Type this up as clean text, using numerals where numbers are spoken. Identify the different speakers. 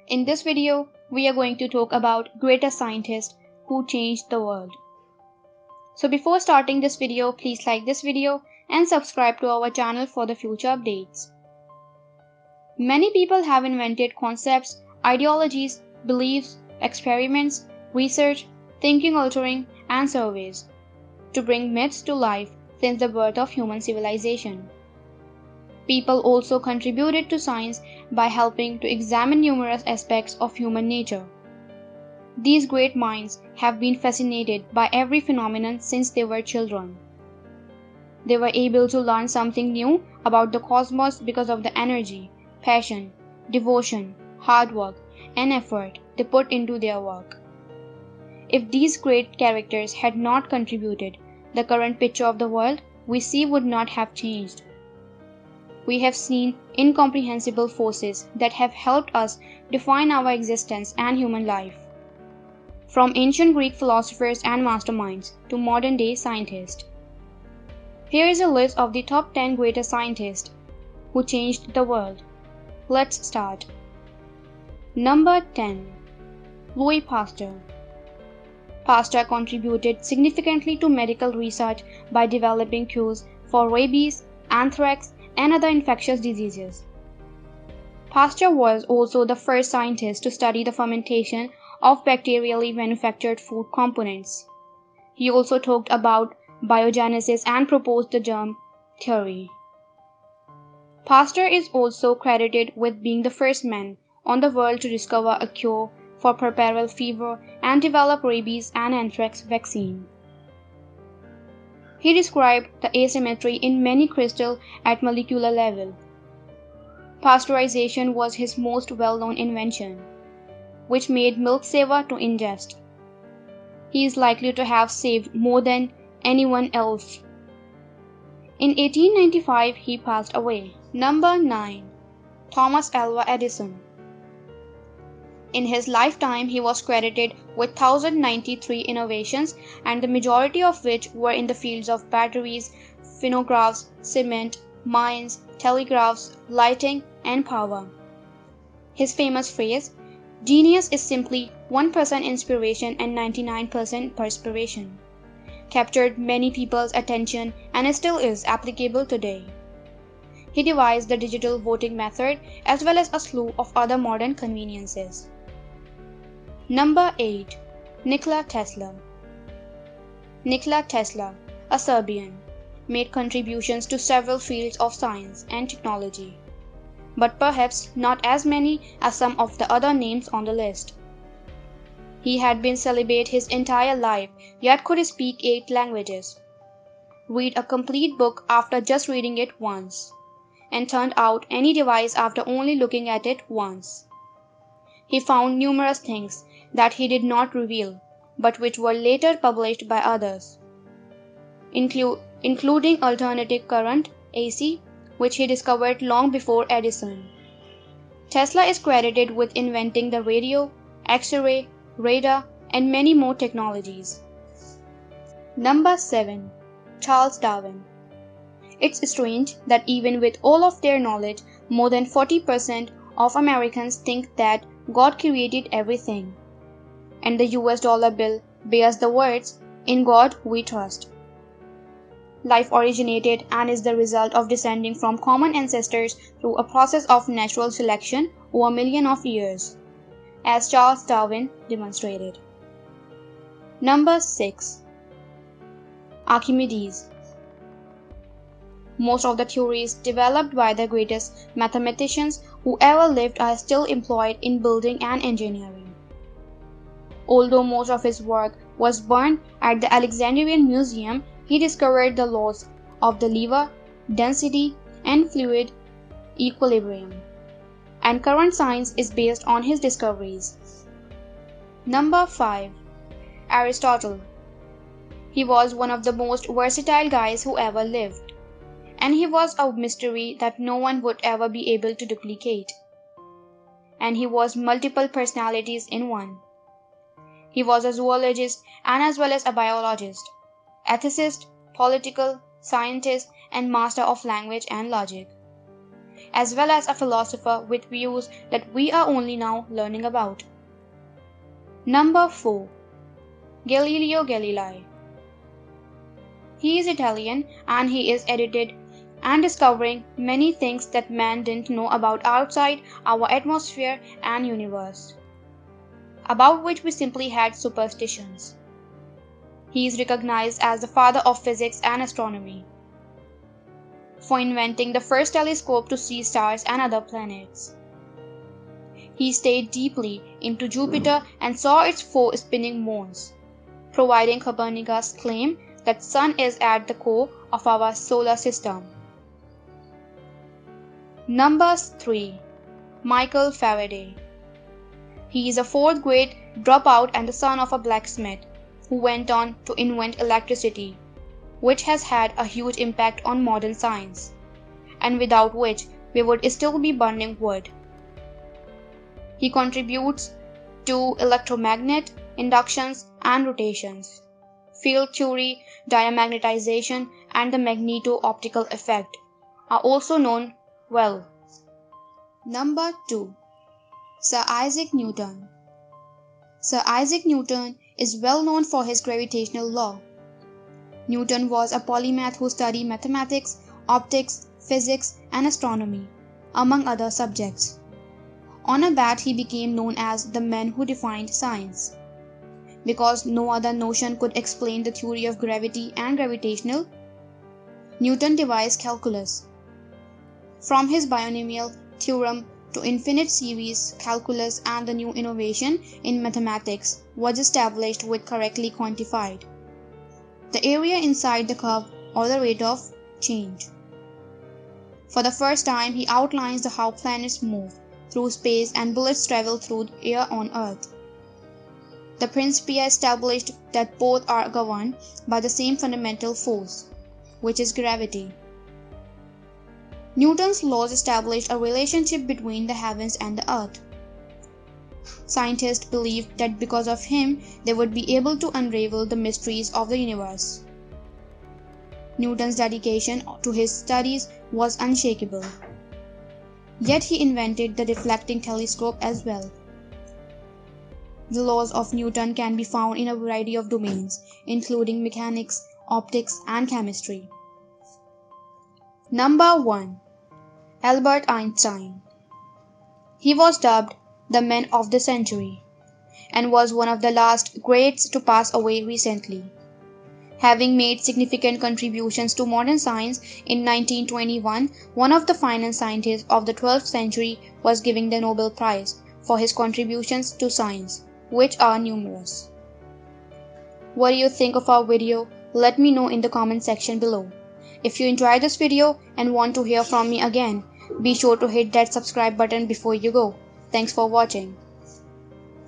Speaker 1: In this video, we are going to talk about greatest scientists who changed the world. So before starting this video, please like this video and subscribe to our channel for the future updates. Many people have invented concepts, ideologies, beliefs, experiments, research, thinking altering, and surveys to bring myths to life since the birth of human civilization. People also contributed to science by helping to examine numerous aspects of human nature. These great minds have been fascinated by every phenomenon since they were children. They were able to learn something new about the cosmos because of the energy, passion, devotion, hard work, and effort they put into their work. If these great characters had not contributed, the current picture of the world we see would not have changed. We have seen incomprehensible forces that have helped us define our existence and human life. From ancient Greek philosophers and masterminds to modern-day scientists. Here is a list of the top 10 greatest scientists who changed the world. Let's start. Number 10. Louis Pasteur. Pasteur contributed significantly to medical research by developing cures for rabies, anthrax, and other infectious diseases. Pasteur was also the first scientist to study the fermentation of bacterially manufactured food components. He also talked about biogenesis and proposed the germ theory. Pasteur is also credited with being the first man on the world to discover a cure for puerperal fever and develop rabies and anthrax vaccine. He described the asymmetry in many crystals at molecular level. Pasteurization was his most well-known invention, which made milk safer to ingest. He is likely to have saved more than anyone else. In 1895, he passed away. Number 9. Thomas Alva Edison. In his lifetime, he was credited with 1,093 innovations, and the majority of which were in the fields of batteries, phonographs, cement, mines, telegraphs, lighting, and power. His famous phrase, "Genius is simply 1% inspiration and 99% perspiration," captured many people's attention and still is applicable today. He devised the digital voting method as well as a slew of other modern conveniences. Number 8. Nikola Tesla. Nikola Tesla, a Serbian, made contributions to several fields of science and technology, but perhaps not as many as some of the other names on the list. He had been celibate his entire life, yet could speak 8 languages, read a complete book after just reading it once, and turned out any device after only looking at it once. He found numerous things that he did not reveal, but which were later published by others, including alternating current (AC), which he discovered long before Edison. Tesla is credited with inventing the radio, X-ray, radar, and many more technologies. Number 7. Charles Darwin. It's strange that even with all of their knowledge, more than 40% of Americans think that God created everything. And the US dollar bill bears the words, "In God we trust." Life originated and is the result of descending from common ancestors through a process of natural selection over millions of years, as Charles Darwin demonstrated. Number 6. Archimedes. Most of the theories developed by the greatest mathematicians who ever lived are still employed in building and engineering. Although most of his work was burned at the Alexandrian Museum, he discovered the laws of the lever, density, and fluid equilibrium, and current science is based on his discoveries. Number 5. Aristotle. He was one of the most versatile guys who ever lived, and he was a mystery that no one would ever be able to duplicate. And he was multiple personalities in one. He was a zoologist and as well as a biologist, ethicist, political, scientist, and master of language and logic. as well as a philosopher with views that we are only now learning about. Number 4. Galileo Galilei. He is Italian and he is edited and discovering many things that man didn't know about outside our atmosphere and universe, about which we simply had superstitions. He is recognized as the father of physics and astronomy, for inventing the first telescope to see stars and other planets. He stayed deeply into Jupiter and saw its 4 spinning moons, providing Copernicus' claim that Sun is at the core of our solar system. Number 3. Michael Faraday. He is a 4th grade dropout and the son of a blacksmith who went on to invent electricity, which has had a huge impact on modern science, and without which we would still be burning wood. He contributes to electromagnet, inductions and rotations, field theory, diamagnetization and the magneto-optical effect are also known well. Number 2. Sir Isaac Newton. Sir Isaac Newton is well known for his gravitational law. Newton was a polymath who studied mathematics, optics, physics and astronomy, among other subjects. On a bat, he became known as the man who defined science, because no other notion could explain the theory of gravity and gravitational. Newton devised calculus. From his binomial theorem to infinite series calculus, and the new innovation in mathematics was established with correctly quantified the area inside the curve or the rate of change. For the first time, he outlines how planets move through space and bullets travel through air on Earth. The Principia established that both are governed by the same fundamental force, which is gravity. Newton's laws established a relationship between the heavens and the earth. Scientists believed that because of him, they would be able to unravel the mysteries of the universe. Newton's dedication to his studies was unshakable. Yet he invented the deflecting telescope as well. The laws of Newton can be found in a variety of domains, including mechanics, optics, and chemistry. Number 1. Albert Einstein. He was dubbed the man of the century and was one of the last greats to pass away recently. Having made significant contributions to modern science, in 1921, one of the finest scientists of the 12th century was given the Nobel Prize for his contributions to science, which are numerous. What do you think of our video? Let me know in the comment section below. If you enjoyed this video and want to hear from me again, be sure to hit that subscribe button before you go. Thanks for watching.